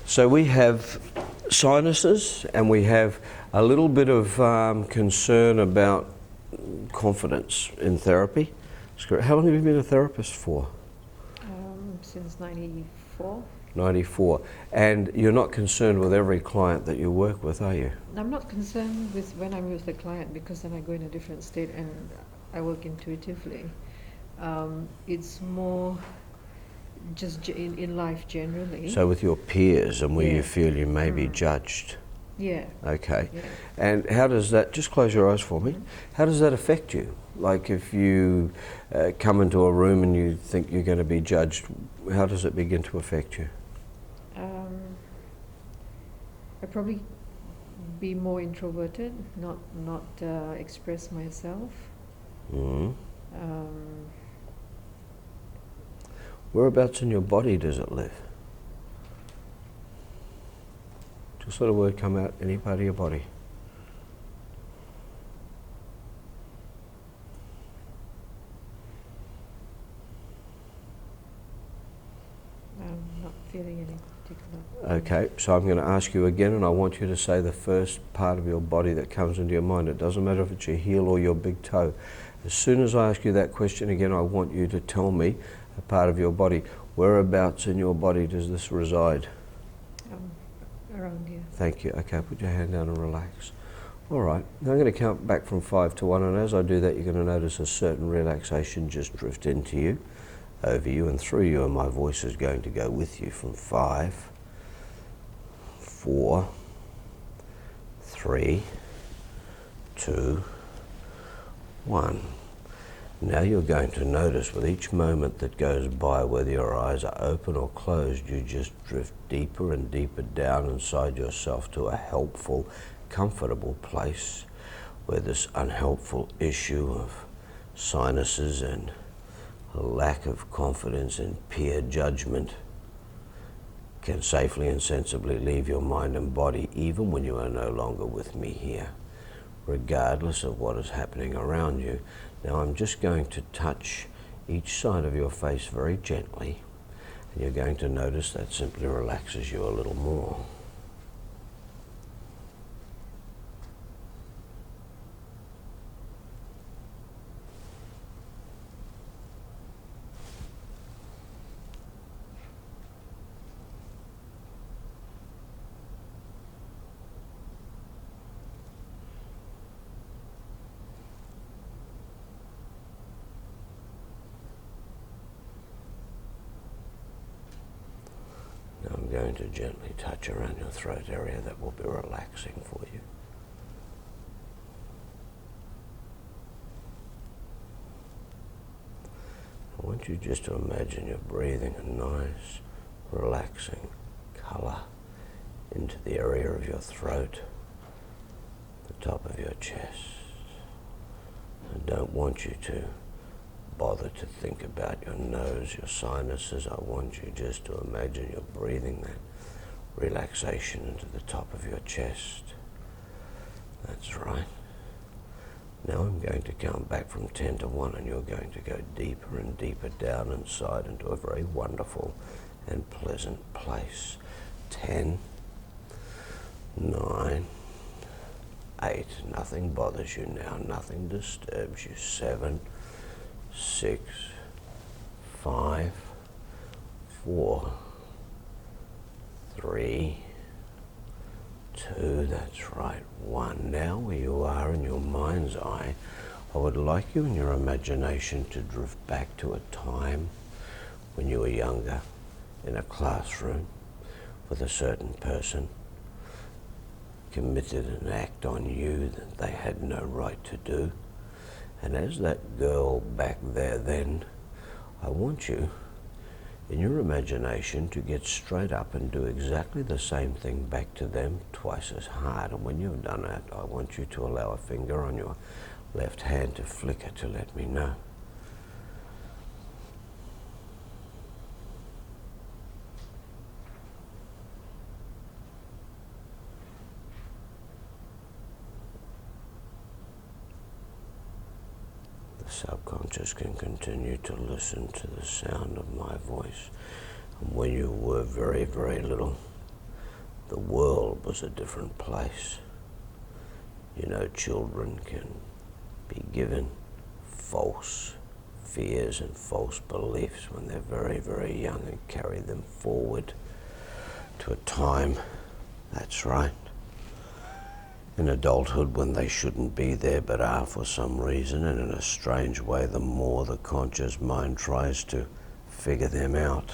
So we have sinuses and we have a little bit of concern about confidence in therapy. How long have you been a therapist for? Since 94. 94. And you're not concerned with every client that you work with, are you? I'm not concerned with when I'm with the client, because then I go in a different state and I work intuitively. It's more just in life generally. So with your peers and where Yeah. you feel you may be judged. Yeah. Okay. Yeah. And how does that, just close your eyes for me, how does that affect you? Like if you come into a room and you think you're going to be judged, how does it begin to affect you? I'd probably be more introverted, not express myself. Whereabouts in your body does it live? Just let a word come out, any part of your body. I'm not feeling any particular. Okay, so I'm going to ask you again, and I want you to say the first part of your body that comes into your mind. It doesn't matter if it's your heel or your big toe. As soon as I ask you that question again, I want you to tell me a part of your body. Whereabouts in your body does this reside? Around here. Thank you. Okay, put your hand down and relax. All right, now I'm going to count back from 5 to 1, and as I do that, you're going to notice a certain relaxation just drift into you, over you and through you, and my voice is going to go with you from 5, 4, 3, 2, 1. Now you're going to notice with each moment that goes by, whether your eyes are open or closed, you just drift deeper and deeper down inside yourself to a helpful, comfortable place where this unhelpful issue of sinuses and a lack of confidence and peer judgment can safely and sensibly leave your mind and body, even when you are no longer with me here, regardless of what is happening around you. Now I'm just going to touch each side of your face very gently, and you're going to notice that simply relaxes you a little more. Now I'm going to gently touch around your throat area. That will be relaxing for you. I want you just to imagine you're breathing a nice, relaxing colour into the area of your throat, the top of your chest. I don't want you to bother to think about your nose, your sinuses. I want you just to imagine you're breathing that relaxation into the top of your chest. That's right. Now I'm going to count back from 10 to 1, and you're going to go deeper and deeper down inside into a very wonderful and pleasant place. 10, 9, 8, nothing bothers you now, nothing disturbs you. 7, 6, 5, 4, 3, 2, that's right, 1. Now where you are in your mind's eye, I would like you in your imagination to drift back to a time when you were younger, in a classroom with a certain person, committed an act on you that they had no right to do. And as that girl back there then, I want you, in your imagination, to get straight up and do exactly the same thing back to them twice as hard. And when you've done that, I want you to allow a finger on your left hand to flicker to let me know. The subconscious can continue to listen to the sound of my voice. And when you were very, very little, the world was a different place. You know, children can be given false fears and false beliefs when they're very, very young and carry them forward to a time, that's right, in adulthood when they shouldn't be there but are for some reason, and in a strange way, the more the conscious mind tries to figure them out,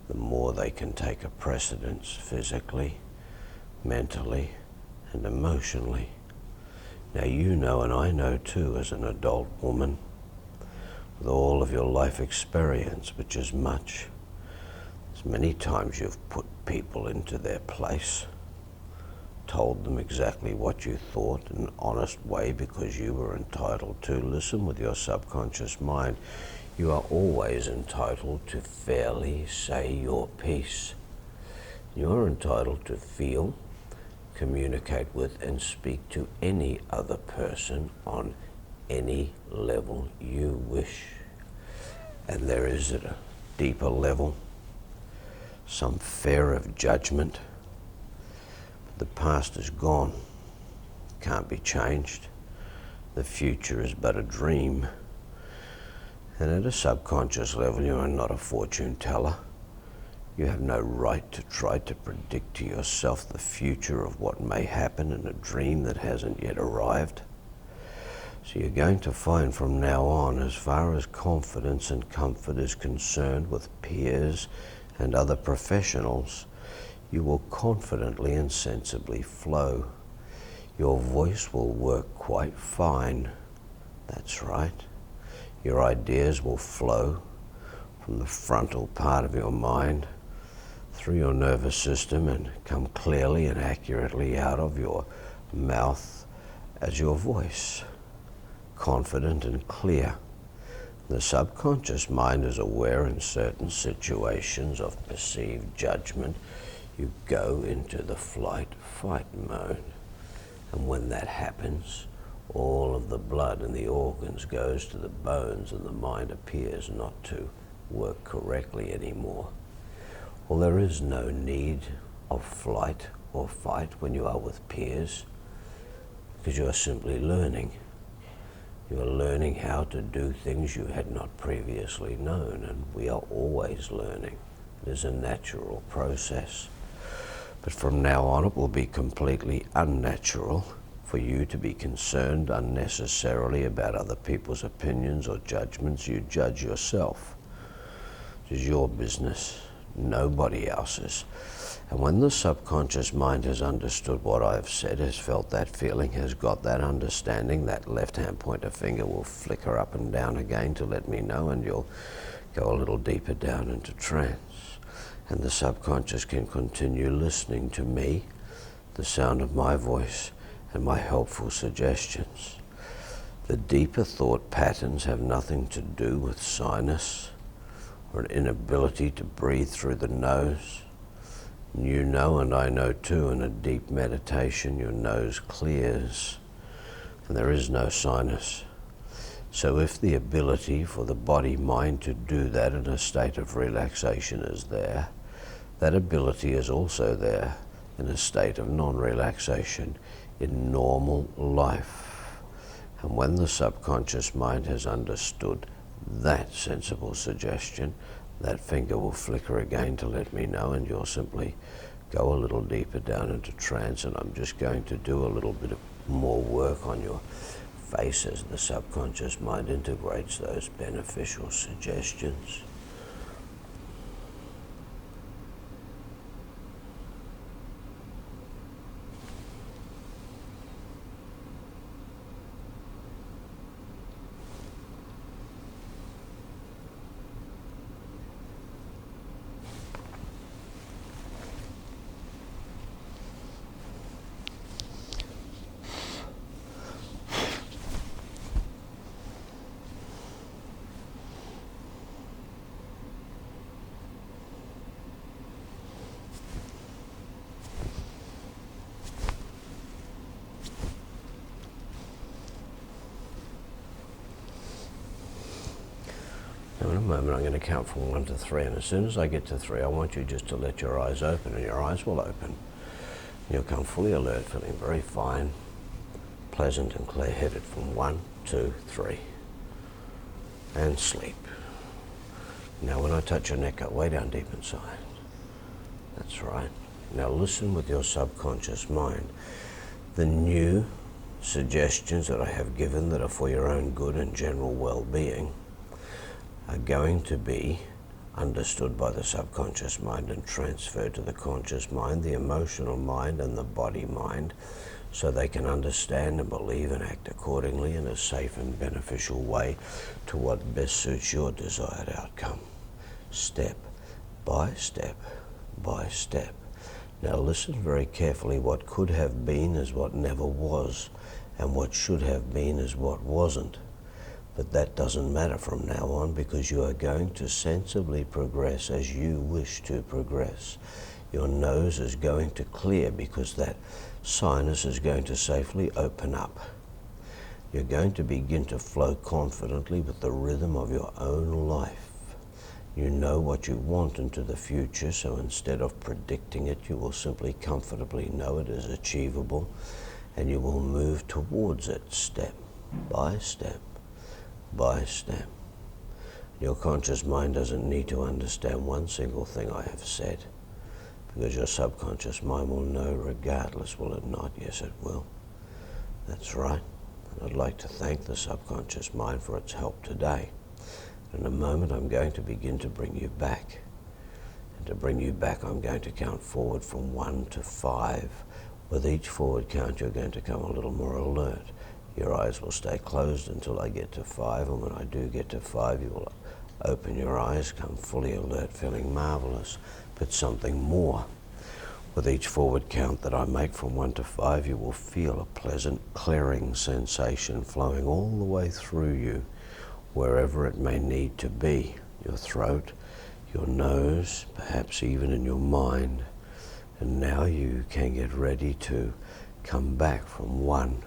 the more they can take a precedence physically, mentally, and emotionally. Now you know, and I know too, as an adult woman, with all of your life experience, which is much, as many times you've put people into their place, told them exactly what you thought in an honest way because you were entitled to. Listen, with your subconscious mind, you are always entitled to fairly say your piece. You're entitled to feel, communicate with, and speak to any other person on any level you wish. And there is, at a deeper level, some fear of judgment. The past is gone, can't be changed. The future is but a dream. And at a subconscious level, you are not a fortune teller. You have no right to try to predict to yourself the future of what may happen in a dream that hasn't yet arrived. So you're going to find from now on, as far as confidence and comfort is concerned with peers and other professionals, you will confidently and sensibly flow. Your voice will work quite fine. That's right. Your ideas will flow from the frontal part of your mind through your nervous system and come clearly and accurately out of your mouth as your voice, confident and clear. The subconscious mind is aware in certain situations of perceived judgment. You go into the flight-fight mode. And when that happens, all of the blood in the organs goes to the bones and the mind appears not to work correctly anymore. Well, there is no need of flight or fight when you are with peers, because you are simply learning. You are learning how to do things you had not previously known, and we are always learning. It is a natural process. But from now on, it will be completely unnatural for you to be concerned unnecessarily about other people's opinions or judgments. You judge yourself. It is your business, nobody else's. And when the subconscious mind has understood what I've said, has felt that feeling, has got that understanding, that left-hand pointer finger will flicker up and down again to let me know, and you'll go a little deeper down into trance. And the subconscious can continue listening to me, the sound of my voice, and my helpful suggestions. The deeper thought patterns have nothing to do with sinus or an inability to breathe through the nose. You know, and I know too, in a deep meditation, your nose clears and there is no sinus. So if the ability for the body-mind to do that in a state of relaxation is there, that ability is also there in a state of non-relaxation in normal life. And when the subconscious mind has understood that sensible suggestion, that finger will flicker again to let me know, and you'll simply go a little deeper down into trance. And I'm just going to do a little bit of more work on your face as the subconscious mind integrates those beneficial suggestions. moment I'm going to count from 1 to 3, and as soon as I get to 3, I want you just to let your eyes open, and your eyes will open. You'll come fully alert, feeling very fine, pleasant and clear-headed from 1, 2, 3. And sleep. Now when I touch your neck, go way down deep inside. That's right. Now listen with your subconscious mind. The new suggestions that I have given that are for your own good and general well-being are going to be understood by the subconscious mind and transferred to the conscious mind, the emotional mind and the body mind, so they can understand and believe and act accordingly in a safe and beneficial way to what best suits your desired outcome. Step by step by step. Now listen very carefully. What could have been is what never was, and what should have been is what wasn't. But that doesn't matter from now on, because you are going to sensibly progress as you wish to progress. Your nose is going to clear because that sinus is going to safely open up. You're going to begin to flow confidently with the rhythm of your own life. You know what you want into the future, so instead of predicting it, you will simply comfortably know it is achievable, and you will move towards it step by step by step. Your conscious mind doesn't need to understand one single thing I have said, because your subconscious mind will know regardless, will it not? Yes, it will. That's right. And I'd like to thank the subconscious mind for its help today. In a moment, I'm going to begin to bring you back. And to bring you back, I'm going to count forward from 1 to 5. With each forward count, you're going to come a little more alert. Your eyes will stay closed until I get to 5, and when I do get to 5, you will open your eyes, come fully alert, feeling marvelous, but something more. With each forward count that I make from 1 to 5, you will feel a pleasant clearing sensation flowing all the way through you, wherever it may need to be, your throat, your nose, perhaps even in your mind. And now you can get ready to come back from 1,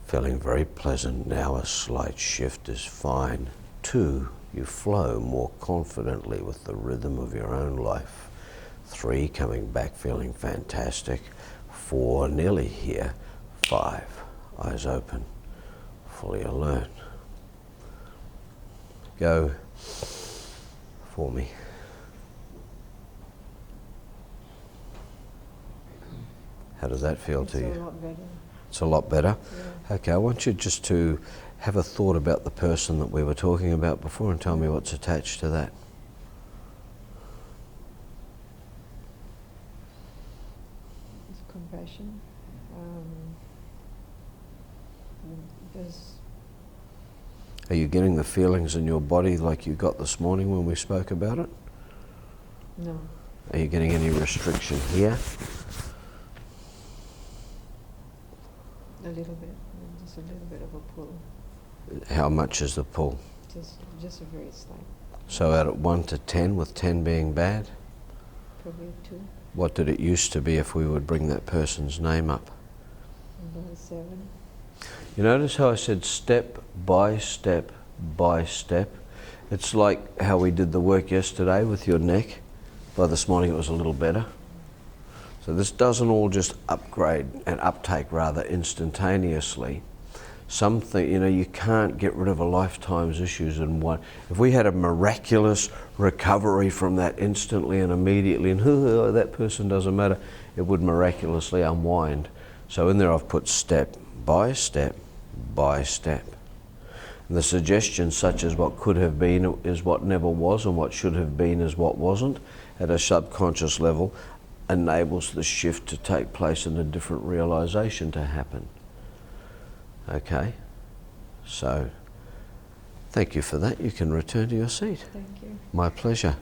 feeling very pleasant. Now a slight shift is fine. 2, you flow more confidently with the rhythm of your own life. 3, coming back feeling fantastic. 4, nearly here. 5, eyes open, fully alert. Go for me. How does that feel to you? It's a lot better. It's a lot better? Yeah. Okay, I want you just to have a thought about the person that we were talking about before and tell me what's attached to that. It's compassion. There's Are you getting the feelings in your body like you got this morning when we spoke about it? no. Are you getting any restriction here? A little bit, just a little bit of a pull, How much is the pull? just a very slight, So out of 1 to 10, with 10 being bad, probably a 2, what did it used to be if we would bring that person's name up? about a 7. You notice how I said step by step by step? It's like how we did the work yesterday with your neck. By this morning it was a little better. So this doesn't all just upgrade and uptake rather instantaneously. Something, you can't get rid of a lifetime's issues in one. If we had a miraculous recovery from that instantly and immediately, and that person doesn't matter, it would miraculously unwind. So in there I've put step by step by step. And the suggestions such as what could have been is what never was, and what should have been is what wasn't, at a subconscious level, enables the shift to take place and a different realization to happen. Okay, so thank you for that. You can return to your seat. Thank you. My pleasure.